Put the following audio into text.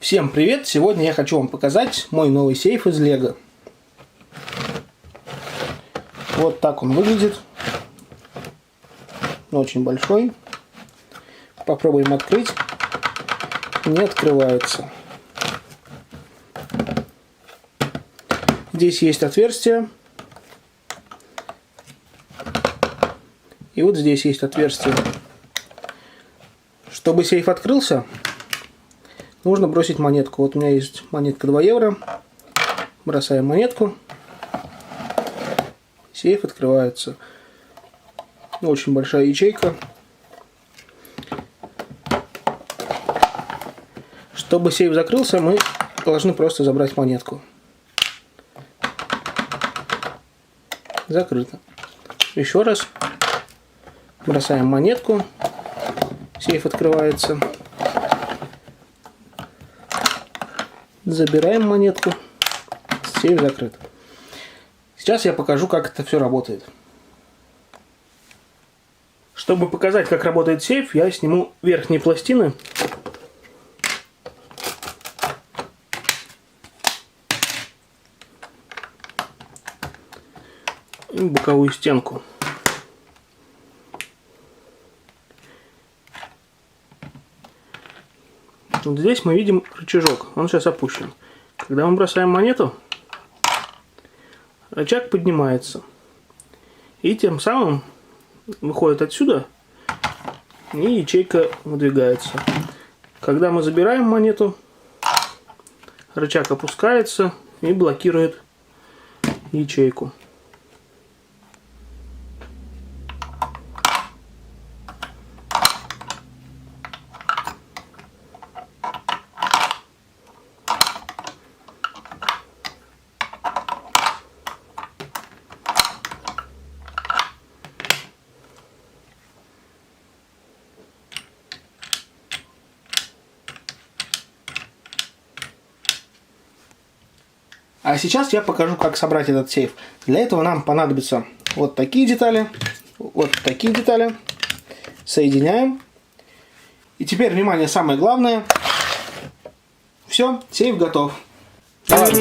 Всем привет! Сегодня я хочу вам показать мой новый сейф из Лего. Вот так он выглядит. Очень большой. Попробуем открыть. Не открывается. Здесь есть отверстие. И вот здесь есть отверстие. Чтобы сейф открылся, нужно бросить монетку. Вот у меня есть монетка 2 евро. Бросаем монетку. Сейф открывается. Очень большая ячейка. Чтобы сейф закрылся, мы должны просто забрать монетку. Закрыто. Еще раз. Бросаем монетку. Сейф открывается. Забираем монетку. Сейф закрыт. Сейчас я покажу, как это все работает. Чтобы показать, как работает сейф, я сниму верхние пластины. И боковую стенку. Вот здесь мы видим рычажок, он сейчас опущен. Когда мы бросаем монету, рычаг поднимается. И тем самым выходит отсюда, и ячейка выдвигается. Когда мы забираем монету, рычаг опускается и блокирует ячейку. А сейчас я покажу, как собрать этот сейф. Для этого нам понадобятся вот такие детали, вот такие детали. Соединяем. И теперь, внимание, самое главное. Все, сейф готов. Давай,